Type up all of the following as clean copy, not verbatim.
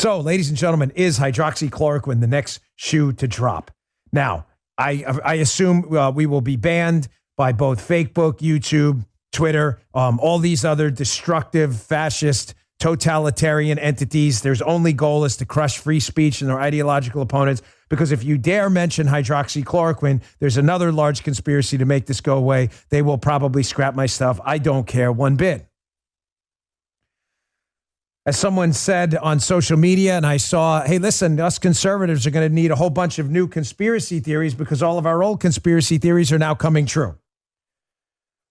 So, ladies and gentlemen, is hydroxychloroquine the next shoe to drop? Now, I assume we will be banned by both Fakebook, YouTube, Twitter, all these other destructive, fascist, totalitarian entities. Their only goal is to crush free speech and their ideological opponents, because if you dare mention hydroxychloroquine, there's another large conspiracy to make this go away. They will probably scrap my stuff. I don't care one bit. As someone said on social media, and I saw, hey, listen, us conservatives are going to need a whole bunch of new conspiracy theories because all of our old conspiracy theories are now coming true.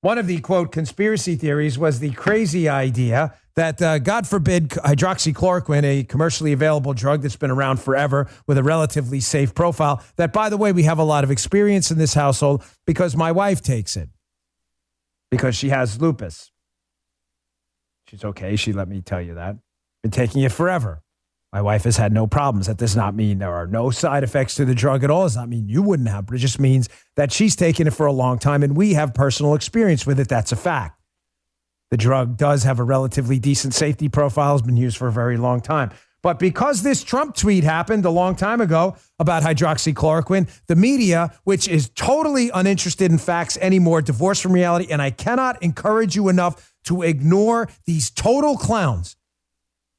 One of the, quote, conspiracy theories was the crazy idea that, God forbid, hydroxychloroquine, a commercially available drug that's been around forever with a relatively safe profile, that, by the way, we have a lot of experience in this household because my wife takes it because she has lupus. She's okay. She let me tell you that. Been taking it forever. My wife has had no problems. That does not mean there are no side effects to the drug at all. It does not mean you wouldn't have, but it just means that she's taken it for a long time and we have personal experience with it. That's a fact. The drug does have a relatively decent safety profile, has been used for a very long time. But because this Trump tweet happened a long time ago about hydroxychloroquine, the media, which is totally uninterested in facts anymore, divorced from reality, and I cannot encourage you enough to ignore these total clowns.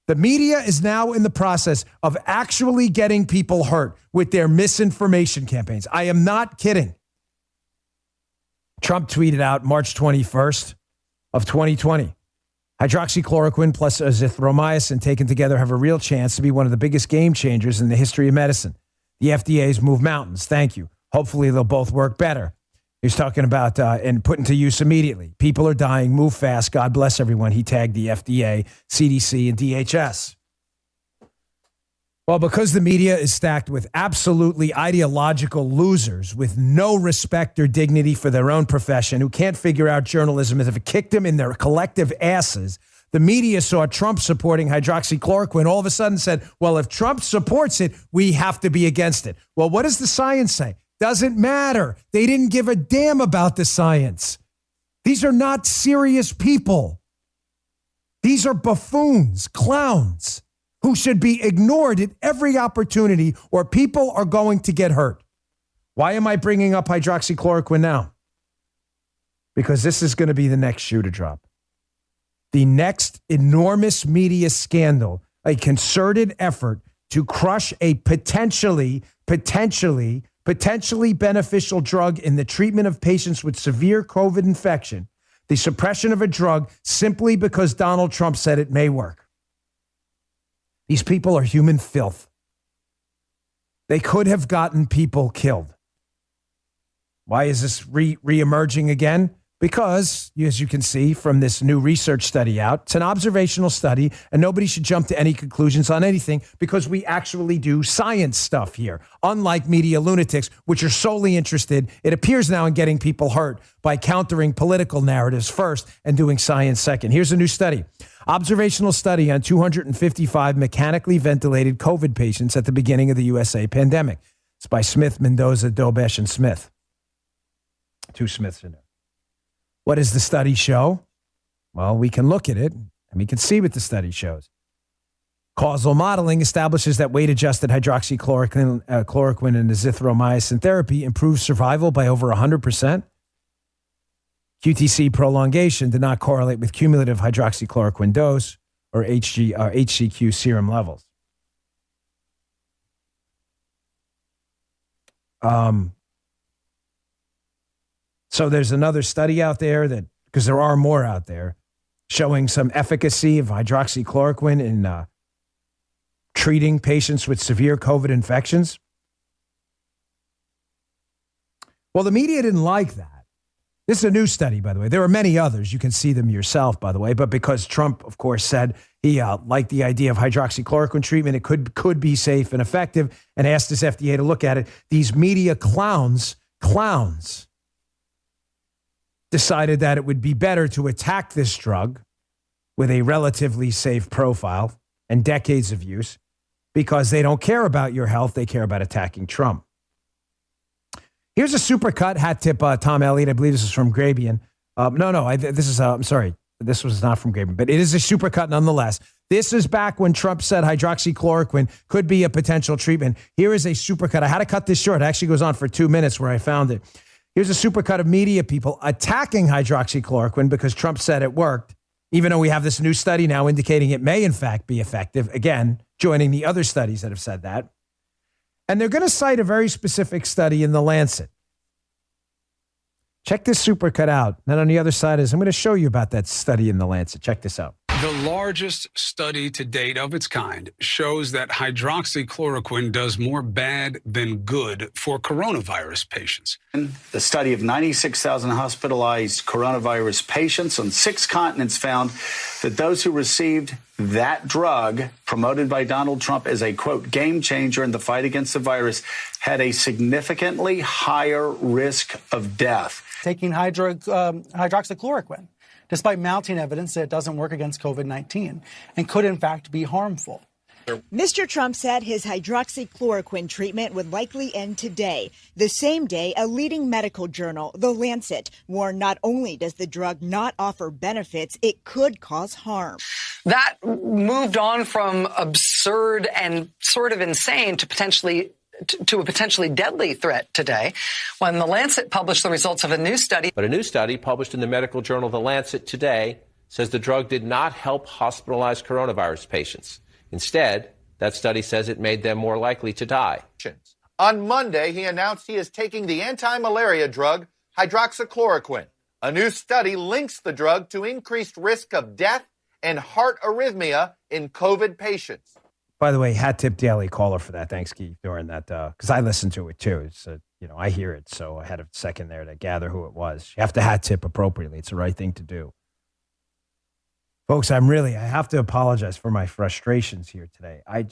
The media is now in the process of actually getting people hurt with their misinformation campaigns. I am not kidding. Trump tweeted out March 21st of 2020. Hydroxychloroquine plus azithromycin taken together have a real chance to be one of the biggest game changers in the history of medicine. The FDA's moved mountains. Thank you. Hopefully they'll both work better. He's talking about and put into use immediately. People are dying. Move fast. God bless everyone. He tagged the FDA, CDC, and DHS. Well, because the media is stacked with absolutely ideological losers with no respect or dignity for their own profession, who can't figure out journalism as if it kicked them in their collective asses, the media saw Trump supporting hydroxychloroquine, all of a sudden said, well, if Trump supports it, we have to be against it. Well, what does the science say? Doesn't matter. They didn't give a damn about the science. These are not serious people. These are buffoons, clowns, who should be ignored at every opportunity or people are going to get hurt. Why am I bringing up hydroxychloroquine now? Because this is going to be the next shoe to drop. The next enormous media scandal, a concerted effort to crush a potentially beneficial drug in the treatment of patients with severe COVID infection, the suppression of a drug simply because Donald Trump said it may work. These people are human filth. They could have gotten people killed. Why is this re-emerging again? Because, as you can see from this new research study out, it's an observational study, and nobody should jump to any conclusions on anything because we actually do science stuff here, unlike media lunatics, which are solely interested, it appears now, in getting people hurt by countering political narratives first and doing science second. Here's a new study. Observational study on 255 mechanically ventilated COVID patients at the beginning of the USA pandemic. It's by Smith, Mendoza, Dobesh, and Smith. Two Smiths in there. What does the study show? Well, we can look at it and we can see what the study shows. Causal modeling establishes that weight-adjusted hydroxychloroquine and azithromycin therapy improves survival by over 100%. QTc prolongation did not correlate with cumulative hydroxychloroquine dose or HCQ serum levels. So there's another study out there that, because there are more out there, showing some efficacy of hydroxychloroquine in treating patients with severe COVID infections. Well, the media didn't like that. This is a new study, by the way. There are many others. You can see them yourself, by the way. But because Trump, of course, said he liked the idea of hydroxychloroquine treatment, it could be safe and effective, and asked his FDA to look at it. These media clowns, decided that it would be better to attack this drug with a relatively safe profile and decades of use because they don't care about your health. They care about attacking Trump. Here's a supercut hat tip, Tom Elliott. I believe this is from Grabian. I'm sorry. This was not from Gabriel, but it is a supercut nonetheless. This is back when Trump said hydroxychloroquine could be a potential treatment. Here is a supercut. I had to cut this short. It actually goes on for 2 minutes where I found it. Here's a supercut of media people attacking hydroxychloroquine because Trump said it worked, even though we have this new study now indicating it may, in fact, be effective. Again, joining the other studies that have said that. And they're going to cite a very specific study in The Lancet. Check this supercut out. Then on the other side is, I'm going to show you about that study in The Lancet. Check this out. The largest study to date of its kind shows that hydroxychloroquine does more bad than good for coronavirus patients. The study of 96,000 hospitalized coronavirus patients on 6 continents found that those who received that drug, promoted by Donald Trump as a, quote, game changer in the fight against the virus, had a significantly higher risk of death. Taking hydroxychloroquine, despite mounting evidence that it doesn't work against COVID-19 and could, in fact, be harmful. Mr. Trump said his hydroxychloroquine treatment would likely end today. The same day, a leading medical journal, The Lancet, warned not only does the drug not offer benefits, it could cause harm. That moved on from absurd and sort of insane to a potentially deadly threat today when The Lancet published the results of a new study. But a new study published in the medical journal The Lancet today says the drug did not help hospitalized coronavirus patients. Instead, that study says it made them more likely to die. On Monday, he announced he is taking the anti-malaria drug hydroxychloroquine. A new study links the drug to increased risk of death and heart arrhythmia in COVID patients. By the way, hat tip Daily Caller for that. Thanks, Keith, during that, because I listened to it too. It's, I hear it, so I had a second there to gather who it was. You have to hat tip appropriately. It's the right thing to do. Folks, I have to apologize for my frustrations here today. I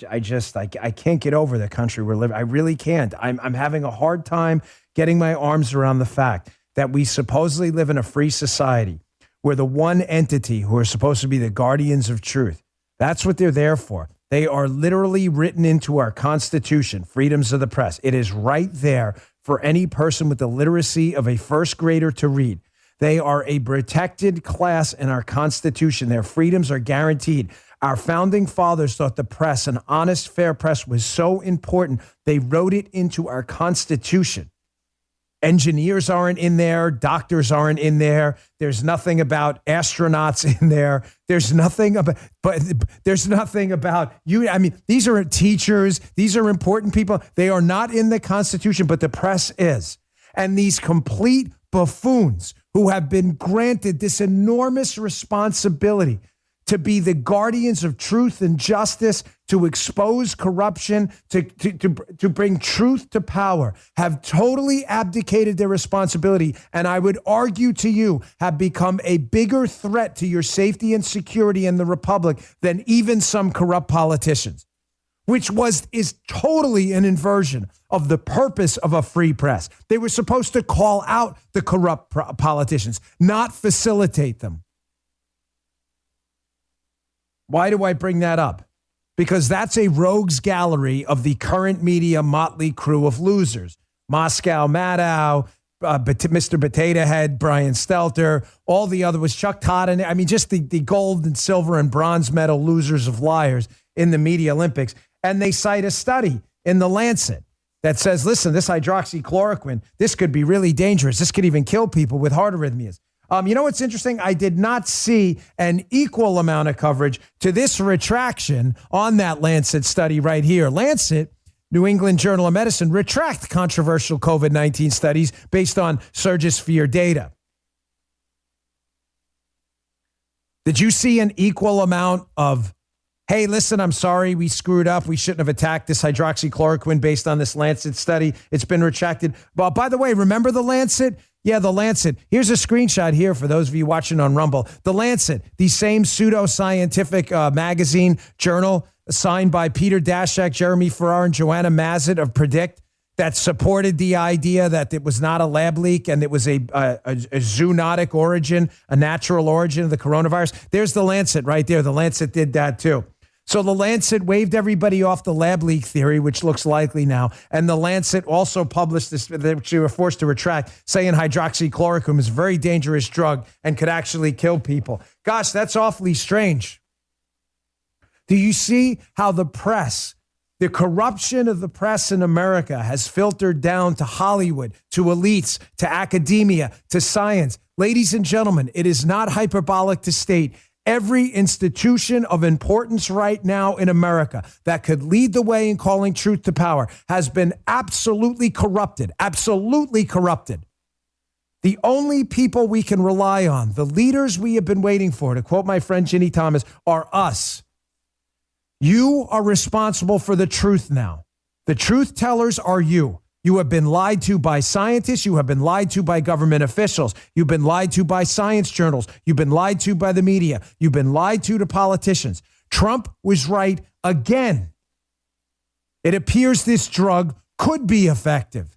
can't get over the country we're living. I really can't. I'm having a hard time getting my arms around the fact that we supposedly live in a free society where the one entity who are supposed to be the guardians of truth, that's what they're there for. They are literally written into our Constitution, freedoms of the press. It is right there for any person with the literacy of a first grader to read. They are a protected class in our Constitution. Their freedoms are guaranteed. Our founding fathers thought the press, an honest, fair press, was so important, they wrote it into our Constitution. Engineers aren't in there. Doctors aren't in there. There's nothing about astronauts in there. There's nothing about you. I mean, these are teachers. These are important people. They are not in the Constitution, but the press is. And these complete buffoons who have been granted this enormous responsibility to be the guardians of truth and justice, to expose corruption, to bring truth to power, have totally abdicated their responsibility, and I would argue to you, have become a bigger threat to your safety and security in the republic than even some corrupt politicians, which is totally an inversion of the purpose of a free press. They were supposed to call out the corrupt politicians, not facilitate them. Why do I bring that up? Because that's a rogues gallery of the current media motley crew of losers. Moscow Maddow, Mr. Potato Head, Brian Stelter, all the other was Chuck Todd. And I mean, just the gold and silver and bronze medal losers of liars in the media Olympics. And they cite a study in The Lancet that says, listen, this hydroxychloroquine, this could be really dangerous. This could even kill people with heart arrhythmias. You know what's interesting? I did not see an equal amount of coverage to this retraction on that Lancet study right here. Lancet, New England Journal of Medicine, retract controversial COVID-19 studies based on Surgisphere data. Did you see an equal amount of, hey, listen, I'm sorry, we screwed up. We shouldn't have attacked this hydroxychloroquine based on this Lancet study. It's been retracted. Well, by the way, remember The Lancet? Yeah, The Lancet. Here's a screenshot here for those of you watching on Rumble. The Lancet, the same pseudo-scientific magazine journal signed by Peter Daszak, Jeremy Farrar, and Joanna Mazzett of Predict that supported the idea that it was not a lab leak and it was a zoonotic origin, a natural origin of the coronavirus. There's The Lancet right there. The Lancet did that too. So the Lancet waved everybody off the lab leak theory, which looks likely now. And the Lancet also published this, which they were forced to retract, saying hydroxychloroquine is a very dangerous drug and could actually kill people. Gosh, that's awfully strange. Do you see how the press, the corruption of the press in America has filtered down to Hollywood, to elites, to academia, to science? Ladies and gentlemen, it is not hyperbolic to state every institution of importance right now in America that could lead the way in calling truth to power has been absolutely corrupted, absolutely corrupted. The only people we can rely on, the leaders we have been waiting for, to quote my friend Ginny Thomas, are us. You are responsible for the truth now. The truth tellers are you. You have been lied to by scientists. You have been lied to by government officials. You've been lied to by science journals. You've been lied to by the media. You've been lied to politicians. Trump was right again. It appears this drug could be effective.